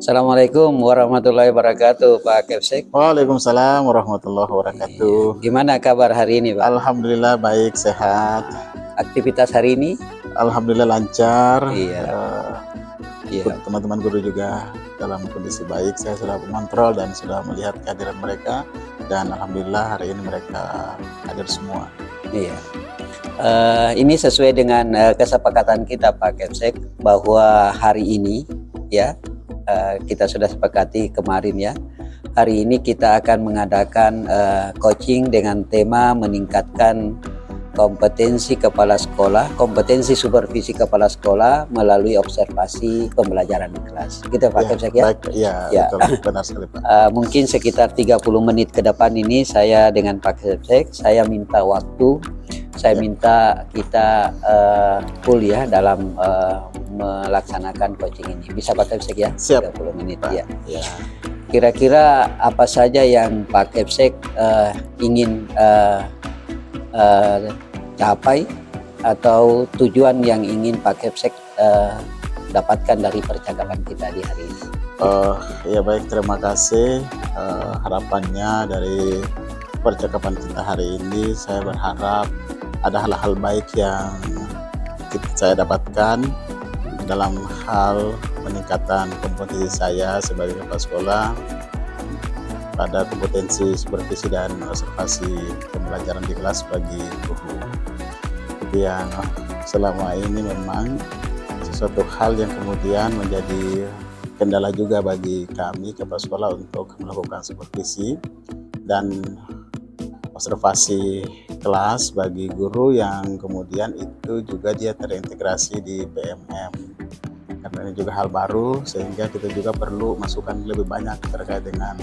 Assalamualaikum warahmatullahi wabarakatuh, Pak Kepsek. Waalaikumsalam warahmatullahi wabarakatuh. Gimana kabar hari ini, Pak? Alhamdulillah baik, sehat. Aktivitas hari ini? Alhamdulillah lancar. Iya. Teman-teman guru juga dalam kondisi baik. Saya sudah mengontrol dan sudah melihat kehadiran mereka. Dan alhamdulillah hari ini mereka hadir semua. Iya. Ini sesuai dengan kesepakatan kita, Pak Kepsek, bahwa hari ini ya kita sudah sepakati kemarin ya. Hari ini kita akan mengadakan coaching dengan tema meningkatkan kompetensi kepala sekolah, kompetensi supervisi kepala sekolah melalui observasi pembelajaran di kelas. Gitu Pak Kepsek ya? Ya. Betul, benar sekali Pak. Mungkin sekitar 30 menit ke depan ini saya dengan Pak Kepsek, saya minta waktu, saya minta kita full ya dalam melaksanakan coaching ini. Bisa Pak Kepsek ya? Siap. 30 menit Pak. ya. Ya. Kira-kira apa saja yang Pak Kepsek ingin capai atau tujuan yang ingin Pak Kepsek dapatkan dari percakapan kita di hari ini? Ya baik, terima kasih. Harapannya dari percakapan kita hari ini, saya berharap ada hal-hal baik yang saya dapatkan dalam hal peningkatan kompetensi saya sebagai kepala sekolah pada kompetensi supervisi dan observasi pembelajaran di kelas bagi guru. Yang selama ini memang sesuatu hal yang kemudian menjadi kendala juga bagi kami kepala sekolah untuk melakukan supervisi dan observasi kelas bagi guru yang kemudian itu juga dia terintegrasi di PMM. Karena ini juga hal baru sehingga kita juga perlu masukan lebih banyak terkait dengan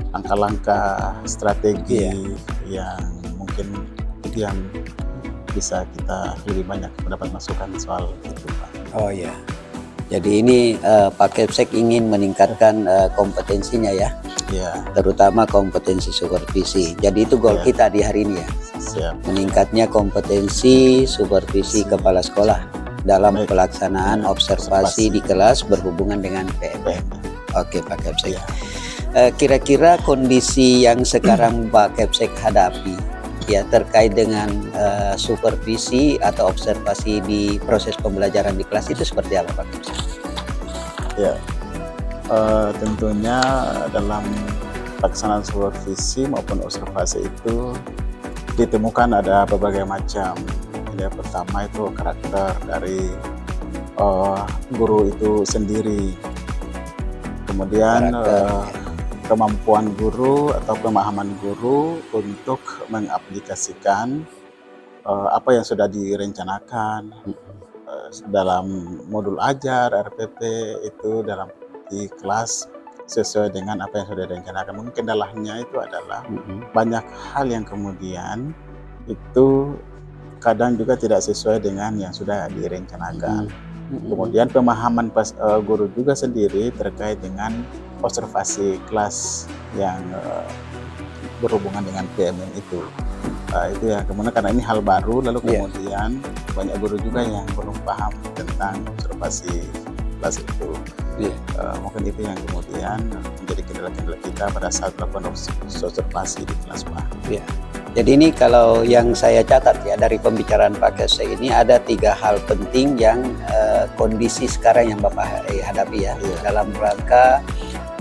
langkah-langkah strategi yang mungkin itu yang bisa kita lebih banyak mendapat masukan soal itu Pak. Oh ya, jadi ini Pak Kepsek ingin meningkatkan kompetensinya ya, terutama kompetensi supervisi. Jadi itu goal kita di hari ini ya. Siap. Meningkatnya kompetensi supervisi kepala sekolah dalam pelaksanaan observasi di kelas berhubungan dengan PMM. Oke Pak Kepsek. Kira-kira kondisi yang sekarang Pak Kepsek hadapi ya terkait dengan supervisi atau observasi di proses pembelajaran di kelas itu seperti apa Pak Kepsek? Ya, tentunya dalam pelaksanaan supervisi maupun observasi itu ditemukan ada berbagai macam. Yang pertama itu karakter dari guru itu sendiri, kemudian kemampuan guru atau pemahaman guru untuk mengaplikasikan apa yang sudah direncanakan dalam modul ajar RPP itu dalam di kelas sesuai dengan apa yang sudah direncanakan. Mungkin kendalanya itu adalah banyak hal yang kemudian itu kadang juga tidak sesuai dengan yang sudah direncanakan. Kemudian pemahaman guru juga sendiri terkait dengan observasi kelas yang berhubungan dengan PMM itu. Itu ya, kemudian karena ini hal baru, lalu kemudian banyak guru juga yang belum paham tentang observasi kelas itu. Mungkin itu yang kemudian menjadi kendala-kendala kita pada saat melakukan observasi di kelas Pak. Jadi ini kalau yang saya catat ya dari pembicaraan Pak Kepsek ini ada 3 hal penting yang kondisi sekarang yang Bapak hadapi ya dalam rangka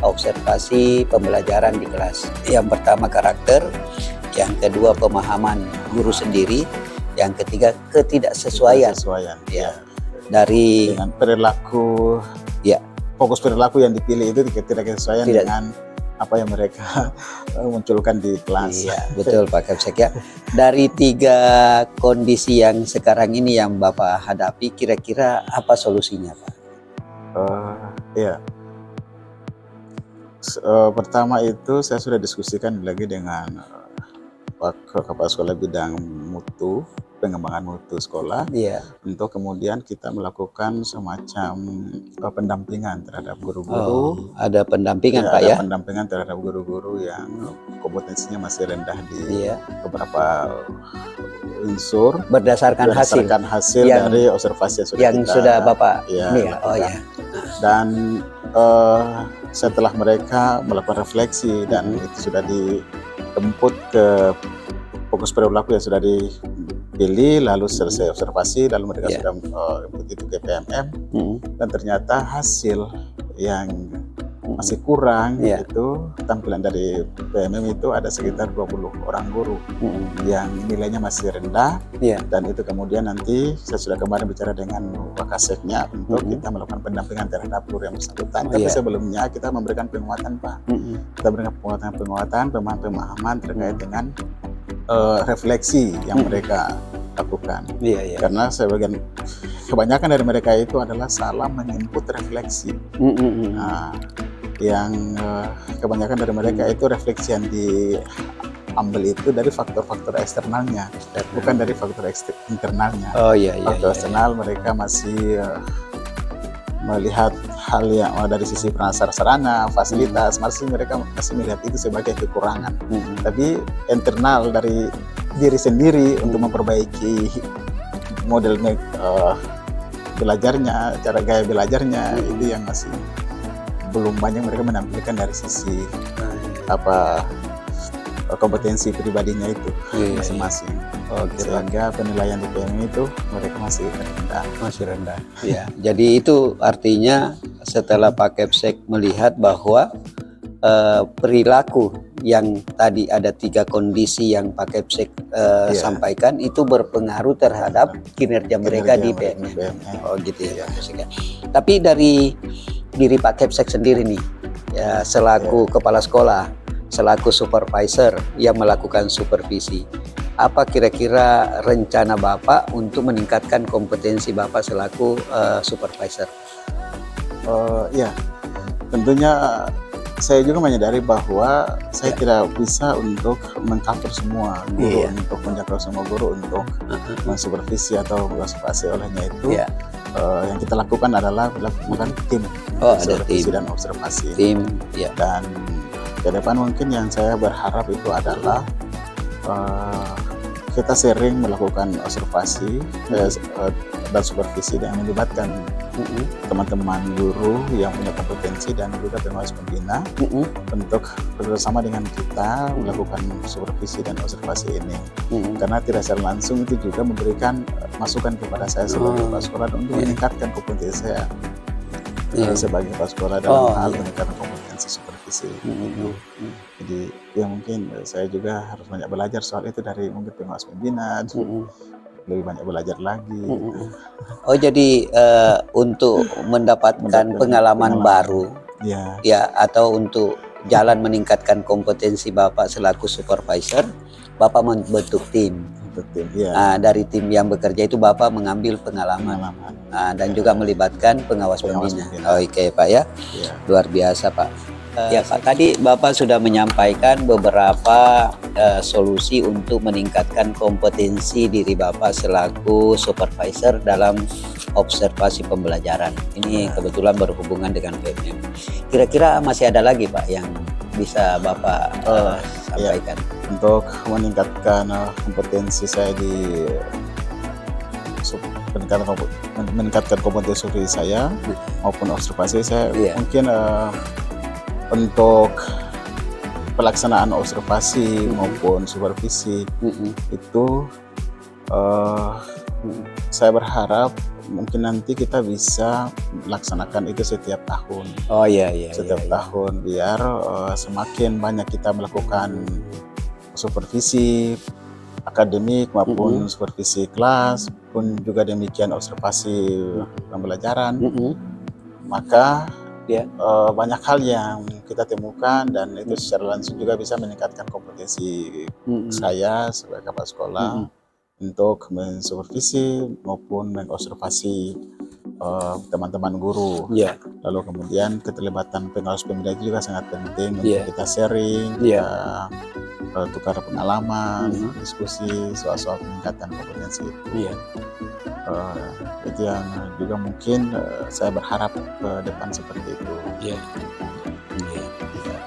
observasi pembelajaran di kelas. Yang pertama karakter, yang kedua pemahaman guru sendiri, yang ketiga ketidaksesuaian dari dengan perilaku fokus perilaku yang dipilih itu ketidaksesuaian dengan apa yang mereka munculkan di kelas. Betul Pak Kepsek ya. Dari 3 kondisi yang sekarang ini yang Bapak hadapi, kira-kira apa solusinya Pak? Pertama itu saya sudah diskusikan lagi dengan Kepala Sekolah Bidang Mutu, pengembangan mutu sekolah, untuk kemudian kita melakukan semacam pendampingan terhadap guru-guru. Ada pendampingan Pak ada ya? Pendampingan terhadap guru-guru yang kompetensinya masih rendah di beberapa unsur berdasarkan hasil dari observasi yang sudah Bapak Dan setelah mereka melakukan refleksi dan itu sudah dijemput ke fokus perilaku yang sudah dipilih, lalu selesai observasi, lalu mereka sudah input itu ke PMM, dan ternyata hasil yang masih kurang itu tampilan dari PMM itu ada sekitar 20 orang guru yang nilainya masih rendah, dan itu kemudian nanti saya sudah kemarin bicara dengan Wakaseknya untuk kita melakukan pendampingan terhadap guru yang bersangkutan. Tapi sebelumnya kita memberikan penguatan, Pak. Kita berikan penguatan, pemahaman terkait dengan refleksi yang mereka lakukan. Karena kebanyakan dari mereka itu adalah salah menginput refleksi. Nah, yang kebanyakan dari mereka itu refleksi yang diambil itu dari faktor-faktor eksternalnya, bukan dari faktor internalnya. Faktor eksternal mereka masih melihat hal yang dari sisi sarana, fasilitas, mereka masih melihat itu sebagai kekurangan. Tapi internal dari diri sendiri untuk memperbaiki model belajarnya, cara gaya belajarnya, itu yang masih belum banyak mereka menampilkan dari sisi kompetensi pribadinya itu masing-masing. Sehingga penilaian di PMM itu mereka masih rendah. Jadi itu artinya setelah Pak Kepsek melihat bahwa perilaku yang tadi ada 3 kondisi yang Pak Kepsek sampaikan itu berpengaruh terhadap kinerja mereka di PMM. Gitu ya, Pak Kepsek. Tapi dari diri Pak Kepsek sendiri nih, selaku kepala sekolah, selaku supervisor yang melakukan supervisi, apa kira-kira rencana Bapak untuk meningkatkan kompetensi Bapak selaku supervisor? Tentunya saya juga menyadari bahwa saya tidak bisa untuk mengcover semua guru, untuk menjangkau semua guru untuk mensupervisi atau observasi. Olehnya itu yang kita lakukan adalah melakukan tim supervisi dan observasi. Dan ke depan mungkin yang saya berharap itu adalah kita sering melakukan observasi dan supervisi yang melibatkan teman-teman guru yang punya kompetensi dan juga pengawas pembina untuk bersama dengan kita melakukan supervisi dan observasi ini. Karena tidak secara langsung itu juga memberikan masukan kepada saya sebagai kepala sekolah untuk meningkatkan kompetensi saya sebagai kepala sekolah dalam hal meningkatkan kompetensi supervisi. Jadi ya mungkin saya juga harus banyak belajar soal itu dari mungkin pengawas pembina, lebih banyak belajar lagi. Jadi untuk mendapatkan pengalaman baru, atau untuk jalan meningkatkan kompetensi Bapak selaku supervisor, Bapak membentuk tim. Dari tim yang bekerja itu Bapak mengambil pengalaman. Dan juga melibatkan pengawas pembina. Oke Pak ya, luar biasa Pak. Ya Pak, tadi Bapak sudah menyampaikan beberapa solusi untuk meningkatkan kompetensi diri Bapak selaku supervisor dalam observasi pembelajaran. Ini kebetulan berhubungan dengan PMM. Kira-kira masih ada lagi Pak yang bisa Bapak sampaikan? Untuk meningkatkan kompetensi saya di meningkatkan kompetensi saya maupun observasi saya, mungkin untuk pelaksanaan observasi maupun supervisi itu saya berharap mungkin nanti kita bisa melaksanakan itu setiap tahun. Setiap tahun biar semakin banyak kita melakukan supervisi akademik maupun supervisi kelas, pun juga demikian observasi pembelajaran, maka banyak hal yang kita temukan dan itu secara langsung juga bisa meningkatkan kompetensi saya sebagai kepala sekolah untuk mensupervisi maupun mengobservasi teman-teman guru. Lalu kemudian keterlibatan pengawas pembina juga sangat penting untuk kita sharing, tukar pengalaman, diskusi soal peningkatan kompetensi itu. Itu yang juga mungkin saya berharap ke depan seperti itu.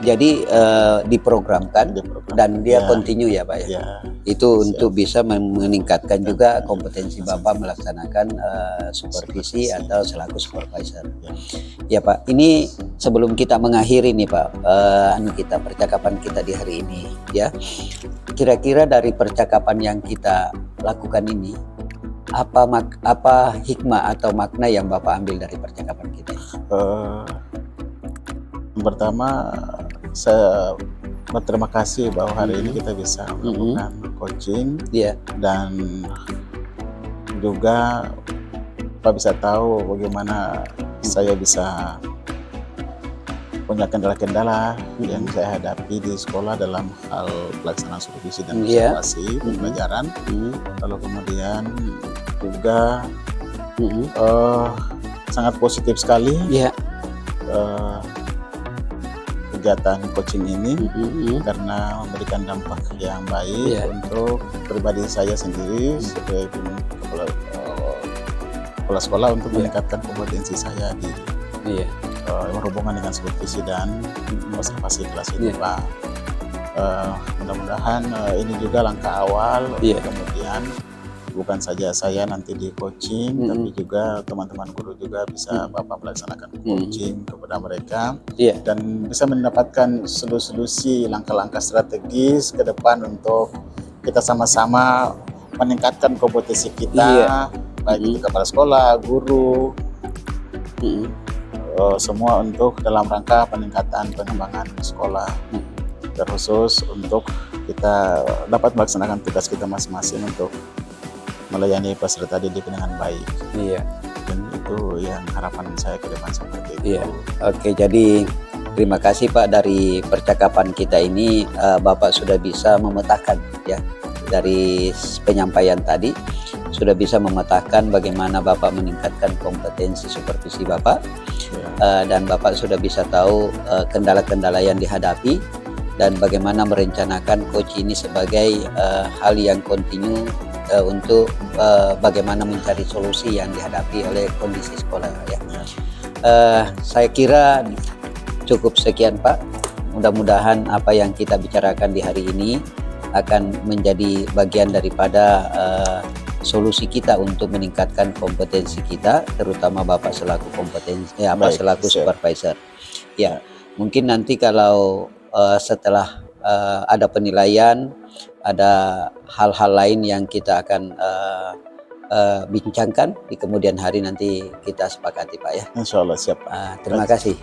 Jadi diprogramkan dan dia continue ya Pak ya. Itu untuk bisa meningkatkan juga kompetensi Bapak melaksanakan supervisi atau selaku supervisor. Ya Pak, ini sebelum kita mengakhiri nih Pak, kita percakapan kita di hari ini ya. Kira-kira dari percakapan yang kita lakukan ini, apa hikmah atau makna yang Bapak ambil dari percakapan kita ini? Yang pertama, saya berterima kasih bahwa hari ini kita bisa melakukan coaching, dan juga Pak bisa tahu bagaimana saya bisa punya kendala-kendala yang saya hadapi di sekolah dalam hal pelaksanaan supervisi dan observasi pembelajaran. Lalu kemudian juga sangat positif sekali kegiatan coaching ini karena memberikan dampak yang baik untuk pribadi saya sendiri sebagai kepala sekolah untuk meningkatkan kompetensi saya di berhubungan dengan supervisi dan observasi kelas ini Pak. Mudah-mudahan ini juga langkah awal kemudian bukan saja saya nanti di coaching, tapi juga teman-teman guru juga bisa Bapak melaksanakan coaching kepada mereka dan bisa mendapatkan solusi langkah-langkah strategis ke depan untuk kita sama-sama meningkatkan kompetensi kita, baik itu kepala sekolah, guru, semua untuk dalam rangka peningkatan pengembangan sekolah, terkhusus untuk kita dapat melaksanakan tugas kita masing-masing untuk melayani peserta didik dengan baik. Dan itu yang harapan saya ke depan seperti itu. Oke, jadi terima kasih Pak, dari percakapan kita ini Bapak sudah bisa memetakan ya, dari penyampaian tadi sudah bisa memetakan bagaimana Bapak meningkatkan kompetensi supervisi Bapak, dan Bapak sudah bisa tahu kendala-kendala yang dihadapi dan bagaimana merencanakan coach ini sebagai hal yang kontinu untuk bagaimana mencari solusi yang dihadapi oleh kondisi sekolah ya. Saya kira cukup sekian Pak. Mudah-mudahan apa yang kita bicarakan di hari ini akan menjadi bagian daripada solusi kita untuk meningkatkan kompetensi kita, terutama Bapak selaku selaku supervisor. Ya, mungkin nanti kalau setelah ada penilaian, ada hal-hal lain yang kita akan bincangkan di kemudian hari, nanti kita sepakati Pak ya. Insya Allah siap. Terima kasih.